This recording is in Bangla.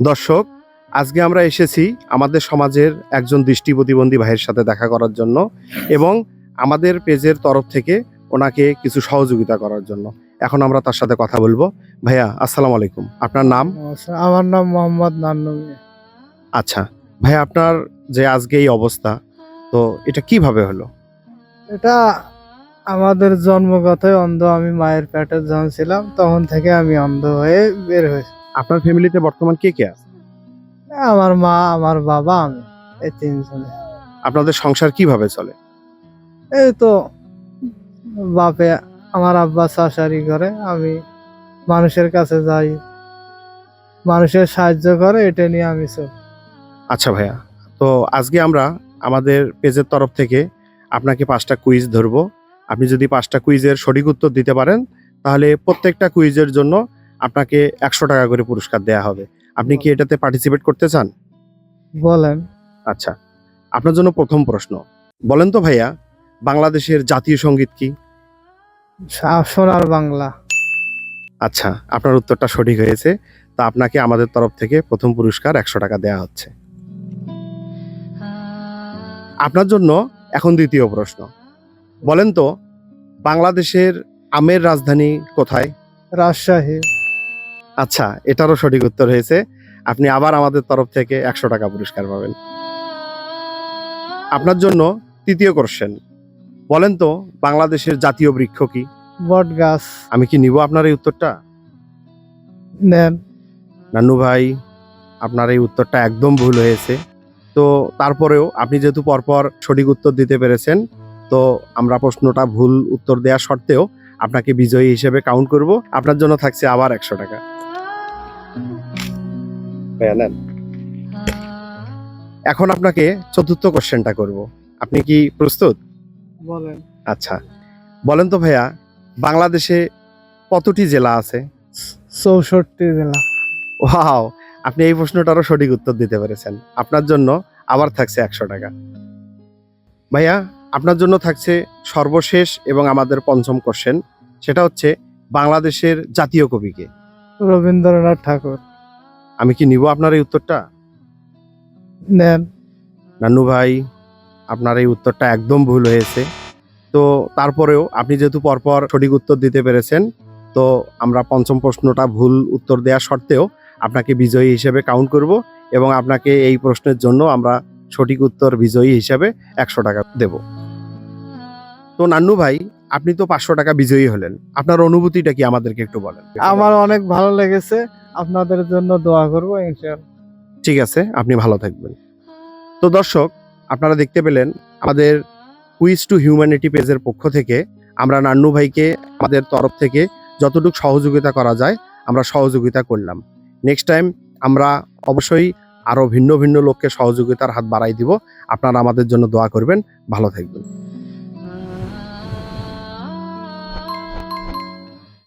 দর্শক, আজকে আমরা এসেছি আমাদের সমাজের একজন দৃষ্টি প্রতিবন্ধী ভাইয়ের সাথে দেখা করার জন্য এবং আমাদের পেজের তরফ থেকে ওনাকে কিছু সহযোগিতা করার জন্য। এখন আমরা তার সাথে কথা বলবো। ভাইয়া, আসসালামু আলাইকুম। আপনার নাম? আচ্ছা, আমার নাম মোহাম্মদ নান্নু মিয়া। আচ্ছা ভাইয়া, আপনার যে আজকে এই অবস্থা, তো এটা কিভাবে হলো? এটা আমাদের জন্মগতই অন্ধ। আমি মায়ের পেটে যখন ছিলাম তখন থেকে আমি অন্ধ হয়ে বের হয়েছি। আপনার ফ্যামিলিতে বর্তমান কে কে আছে? আমার মা, আমার বাবা, আমি, এই তিনজনে। আপনাদের সংসার কিভাবে চলে? এই তো বাপে, আমার আব্বা চাষারি করে, আমি মানুষের কাছে যাই, মানুষের সাহায্য করে, এটা নিয়ে আমি চলি। আচ্ছা ভাইয়া, তো আজকে আমরা আমাদের পেজের তরফ থেকে আপনাকে 5টা কুইজ ধরবো। আপনি যদি 5টা কুইজের সঠিক উত্তর দিতে পারেন, তাহলে প্রত্যেকটা কুইজের জন্য আপনাকে 100 টাকা করে পুরস্কার দেয়া হবে। আপনি কি এটাতে পার্টিসিপেট করতে চান? বলেন। আচ্ছা, আপনার জন্য প্রথম প্রশ্ন। বলেন তো ভাইয়া, বাংলাদেশের জাতীয় সঙ্গীত কি? সোনার বাংলা। আচ্ছা, আপনার উত্তরটা সঠিক হয়েছে। তা আপনাকে আমাদের তরফ থেকে প্রথম পুরস্কার 100 টাকা দেয়া হচ্ছে। আপনার জন্য এখন দ্বিতীয় প্রশ্ন। বলেন তো, বাংলাদেশের আমের রাজধানী কোথায়? রাজশাহী। আচ্ছা, এটারও সঠিক উত্তর হয়েছে। আপনি আবার আমাদের তরফ থেকে 100 টাকা পুরস্কার পাবেন। আপনার জন্য তৃতীয় কোশ্চেন। বলেন তো, বাংলাদেশের জাতীয় বৃক্ষ কি? বট গাছ। আমি কি নিব আপনার এই উত্তরটা? নেন। নান্নু ভাই, আপনার এই উত্তরটা একদম ভুল হয়েছে। তো তারপরেও আপনি যেহেতু পরপর সঠিক উত্তর দিতে পেরেছেন, তো আমরা প্রশ্নটা ভুল উত্তর দেওয়া সত্ত্বেও আপনাকে বিজয়ী হিসেবে কাউন্ট করব। আপনার জন্য থাকছে আবার 100 টাকা। ভাইয়া নেন। এখন আপনাকে চতুর্থ কোশ্চেনটা করব। আপনি কি প্রস্তুত? বলেন। আচ্ছা, বলেন তো ভাইয়া, বাংলাদেশে কতটি জেলা আছে? 64 জেলা। ওয়াও, আপনি এই প্রশ্নটারও সঠিক উত্তর দিতে পেরেছেন। আপনার জন্য আবার থাকছে 100 টাকা। ভাইয়া, আপনার জন্য থাকছে সর্বশেষ এবং আমাদের পঞ্চম কোশ্চেন। সেটা হচ্ছে, বাংলাদেশের জাতীয় কবি কে? রবীন্দ্রনাথ ঠাকুর। আমি কি নিব আপনার এই উত্তরটা? নেন। নান্নু ভাই, আপনার এই উত্তরটা একদম ভুল হয়েছে। তো তারপরেও আপনি যেহেতু পরপর সঠিক উত্তর দিতে পেরেছেন, তো আমরা পঞ্চম প্রশ্নটা ভুল উত্তর দেওয়া সত্ত্বেও আপনাকে বিজয়ী হিসেবে কাউন্ট করব এবং আপনাকে এই প্রশ্নের জন্য আমরা সঠিক উত্তর বিজয়ী হিসেবে 100 টাকা দেব। তো নান্নু ভাই, আপনি তো 500 টাকা বিজয়ী হলেন। আপনার অনুভূতিটা কি আমাদেরকে একটু বলেন। আমার অনেক ভালো লেগেছে। আপনাদের জন্য দোয়া করবো ইনশাআল্লাহ। ঠিক আছে, আপনি ভালো থাকবেন। তো দর্শক, আপনারা দেখতে পেলেন আমাদের কুইজ টু হিউম্যানিটি পেজের পক্ষ থেকে আমরা নান্নু ভাইকে আমাদের তরফ থেকে যতটুকু সহযোগিতা করা যায় আমরা সহযোগিতা করলাম। নেক্সট টাইম আমরা অবশ্যই আরো ভিন্ন ভিন্ন লোককে সহযোগিতার হাত বাড়াই দিব। আপনারা আমাদের জন্য দোয়া করবেন। ভালো থাকবেন।